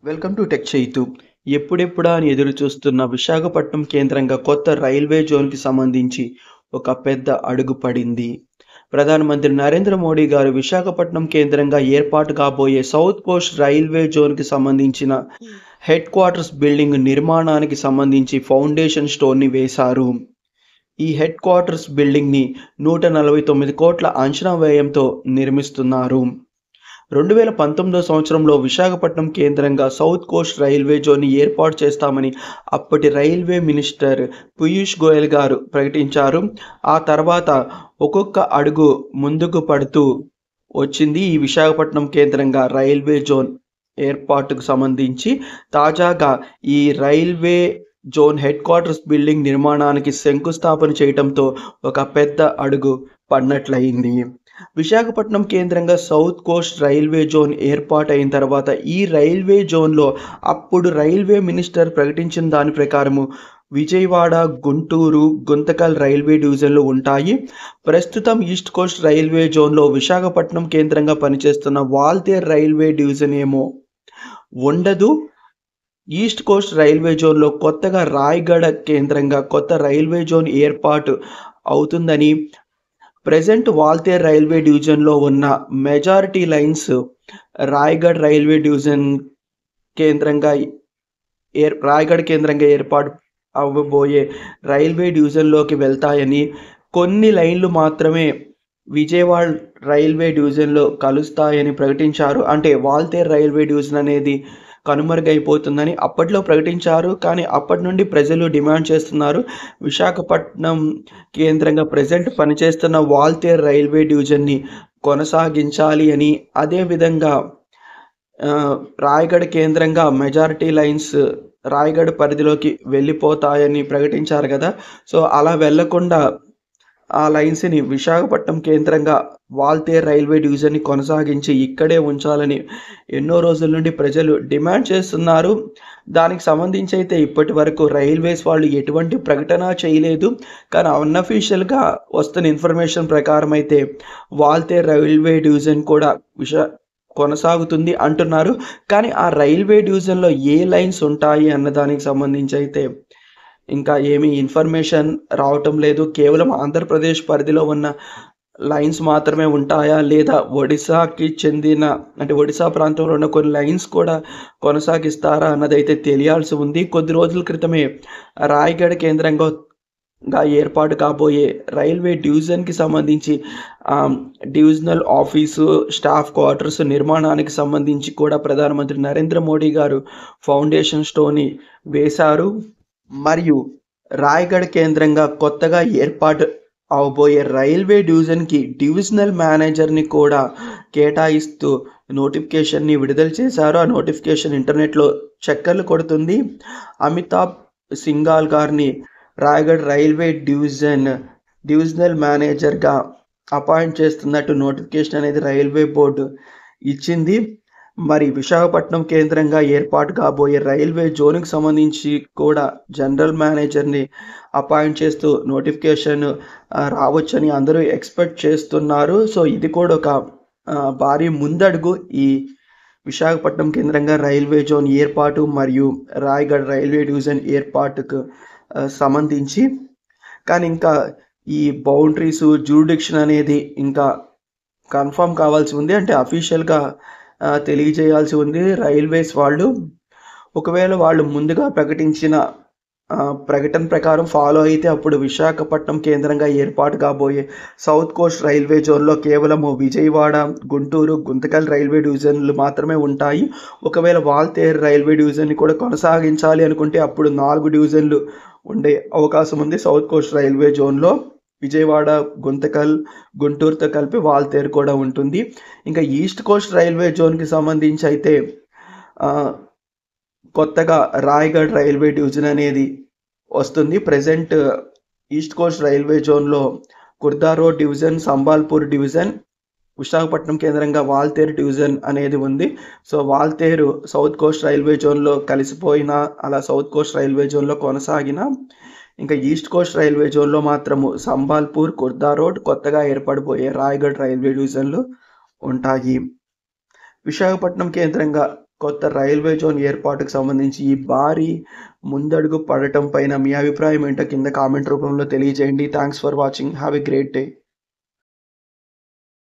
Welcome to tech Chaitu. ఎప్పుడెప్పుడా అని ఎదురు చూస్తున్న విశాఖపట్నం కేంద్రంగా కొత్త రైల్వే జోన్కి సంబంధించి ఒక పెద్ద అడుగు పడింది. ప్రధానమంత్రి నరేంద్ర మోడీ గారు విశాఖపట్నం కేంద్రంగా ఏర్పాటు కాబోయే సౌత్ కోస్ట్ రైల్వే జోన్కి సంబంధించిన హెడ్ క్వార్టర్స్ బిల్డింగ్ నిర్మాణానికి సంబంధించి ఫౌండేషన్ స్టోన్ని వేశారు. ఈ హెడ్ క్వార్టర్స్ బిల్డింగ్ని 149 కోట్ల అంచనా వ్యయంతో నిర్మిస్తున్నారు. 2019 సంవత్సరంలో విశాఖపట్నం కేంద్రంగా సౌత్ కోస్ట్ రైల్వే జోన్ని ఏర్పాటు చేస్తామని అప్పటి రైల్వే మినిస్టర్ పీయూష్ గోయల్ గారు ప్రకటించారు. ఆ తర్వాత ఒక్కొక్క అడుగు ముందుకు పడుతూ వచ్చింది ఈ విశాఖపట్నం కేంద్రంగా రైల్వే జోన్ ఏర్పాటుకు సంబంధించి. తాజాగా ఈ railway zone head quarters building నిర్మాణానికి శంకుస్థాపన చేయడంతో ఒక పెద్ద అడుగు పడినట్లయింది. విశాఖపట్నం కేంద్రంగా సౌత్ కోస్ట్ రైల్వే జోన్ ఏర్పాటైన తర్వాత ఈ రైల్వే జోన్లో అప్పుడు రైల్వే మినిస్టర్ ప్రకటించిన దాని ప్రకారము విజయవాడ, గుంటూరు, గుంతకల్ రైల్వే డివిజన్లు ఉంటాయి. ప్రస్తుతం ఈస్ట్ కోస్ట్ రైల్వే జోన్లో విశాఖపట్నం కేంద్రంగా పనిచేస్తున్న వాల్తేర్ రైల్వే డివిజన్ ఏమో ఉండదు. ఈస్ట్ కోస్ట్ రైల్వే జోన్లో కొత్తగా రాయగఢ కేంద్రంగా కొత్త రైల్వే జోన్ ఏర్పాటు అవుతుందని, ప్రెజెంట్ వాల్తేర్ రైల్వే డివిజన్లో ఉన్న majority lines Raigad railway division కేంద్రంగా రాయగఢ్ కేంద్రంగా ఏర్పాటు అవ్వబోయే రైల్వే డివిజన్లోకి వెళ్తాయని, కొన్ని లైన్లు మాత్రమే విజయవాడ రైల్వే డివిజన్లో కలుస్తాయని ప్రకటించారు. అంటే వాల్తేర్ రైల్వే డివిజన్ అనేది కనుమరుగైపోతుందని అప్పట్లో ప్రకటించారు. కానీ అప్పటి నుండి ప్రజలు డిమాండ్ చేస్తున్నారు విశాఖపట్నం కేంద్రంగా ప్రజెంట్ పనిచేస్తున్న వాల్తేర్ రైల్వే డివిజన్ని కొనసాగించాలి అని. అదేవిధంగా రాయగఢ్ కేంద్రంగా మెజారిటీ లైన్స్ రాయగఢ్ పరిధిలోకి వెళ్ళిపోతాయని ప్రకటించారు కదా. సో అలా వెళ్లకుండా ఆ లైన్స్ని విశాఖపట్నం కేంద్రంగా వాల్తేర్ రైల్వే డివిజన్ని కొనసాగించి ఇక్కడే ఉంచాలని ఎన్నో రోజుల నుండి ప్రజలు డిమాండ్ చేస్తున్నారు. దానికి సంబంధించి అయితే ఇప్పటి వరకు రైల్వేస్ వాళ్ళు ఎటువంటి ప్రకటన చేయలేదు. కానీ అన్అఫీషియల్గా వస్తున్న ఇన్ఫర్మేషన్ ప్రకారం అయితే వాల్తేర్ రైల్వే డివిజన్ కూడా కొనసాగుతుంది అంటున్నారు. కానీ ఆ రైల్వే డివిజన్లో ఏ లైన్స్ ఉంటాయి అన్న దానికి సంబంధించి అయితే ఇంకా ఏమీ ఇన్ఫర్మేషన్ రావటం లేదు. కేవలం ఆంధ్రప్రదేశ్ పరిధిలో ఉన్న లైన్స్ మాత్రమే ఉంటాయా, లేదా ఒడిశాకి చెందిన అంటే ఒడిశా ప్రాంతంలో ఉన్న కొన్ని లైన్స్ కూడా కొనసాగిస్తారా అన్నది అయితే తెలియాల్సి ఉంది. కొద్ది రోజుల క్రితమే రాయగఢ్ కేంద్రంగా ఏర్పాటు కాబోయే రైల్వే డివిజన్కి సంబంధించి డివిజనల్ ఆఫీసు, స్టాఫ్ క్వార్టర్స్ నిర్మాణానికి సంబంధించి కూడా ప్రధానమంత్రి నరేంద్ర మోడీ గారు ఫౌండేషన్ స్టోన్ని వేశారు. మరియు రాయగఢ్ కేంద్రంగా కొత్తగా ఏర్పాటు అవబోయే రైల్వే డివిజన్కి డివిజనల్ మేనేజర్ని కూడా కేటాయిస్తూ నోటిఫికేషన్ని విడుదల చేశారు. ఆ నోటిఫికేషన్ ఇంటర్నెట్లో చక్కర్లు కొడుతుంది. అమితాబ్ సింఘాల్ గారిని రాయగఢ్ రైల్వే డివిజనల్ మేనేజర్గా అపాయింట్ చేస్తున్నట్టు నోటిఫికేషన్ అనేది రైల్వే బోర్డు ఇచ్చింది. మరి విశాఖపట్నం కేంద్రంగా ఏర్పాటు కాబోయే రైల్వే జోన్కి సంబంధించి కూడా జనరల్ మేనేజర్ని అపాయింట్ చేస్తూ నోటిఫికేషన్ రావచ్చని అందరూ ఎక్స్పెక్ట్ చేస్తున్నారు. సో ఇది కూడా ఒక భారీ ముందడుగు ఈ విశాఖపట్నం కేంద్రంగా రైల్వే జోన్ ఏర్పాటు మరియు రాయగఢ్ రైల్వే డివిజన్ ఏర్పాటుకు సంబంధించి. కానీ ఇంకా ఈ బౌండరీస్, జ్యూరిడిక్షన్ అనేది ఇంకా కన్ఫర్మ్ కావాల్సి ఉంది. అంటే అఫీషియల్గా తెలియజేయాల్సి ఉంది రైల్వేస్ వాళ్ళు. ఒకవేళ వాళ్ళు ముందుగా ప్రకటించిన ప్రకటన ప్రకారం ఫాలో అయితే అప్పుడు విశాఖపట్నం కేంద్రంగా ఏర్పాటు కాబోయే సౌత్ కోస్ట్ రైల్వే జోన్లో కేవలము విజయవాడ, గుంటూరు, గుంతకల్ రైల్వే డివిజన్లు మాత్రమే ఉంటాయి. ఒకవేళ వాల్తేర్ రైల్వే డివిజన్ని కూడా కొనసాగించాలి అనుకుంటే అప్పుడు 4 డివిజన్లు ఉండే అవకాశం ఉంది సౌత్ కోస్ట్ రైల్వే జోన్లో. విజయవాడ, గుంతకల్, గుంటూరుతో కలిపి వాల్తేరు కూడా ఉంటుంది. ఇంకా ఈస్ట్ కోస్ట్ రైల్వే జోన్కి సంబంధించి అయితే కొత్తగా రాయగఢ్ రైల్వే డివిజన్ అనేది వస్తుంది. ప్రజెంట్ ఈస్ట్ కోస్ట్ రైల్వే జోన్లో Khurda road division, Sambalpur division, Visakhapatnam కేంద్రంగా వాల్తేరు డివిజన్ అనేది ఉంది. So Waltair south Coast railway జోన్లో కలిసిపోయినా, అలా సౌత్ కోస్ట్ రైల్వే జోన్లో కొనసాగిన, ఇంకా ఈస్ట్ కోస్ట్ రైల్వే జోన్లో మాత్రము సంబాల్పూర్, కుర్దా రోడ్, కొత్తగా ఏర్పడిపోయే రాయగఢ్ రైల్వే డివిజన్లు ఉంటాయి. విశాఖపట్నం కేంద్రంగా కొత్త రైల్వే జోన్ ఏర్పాటుకు సంబంధించి ఈ భారీ ముందడుగు పడటం పైన మీ అభిప్రాయం ఏంటో కింద కామెంట్ రూపంలో తెలియజేయండి. Thanks for watching. Have a great day.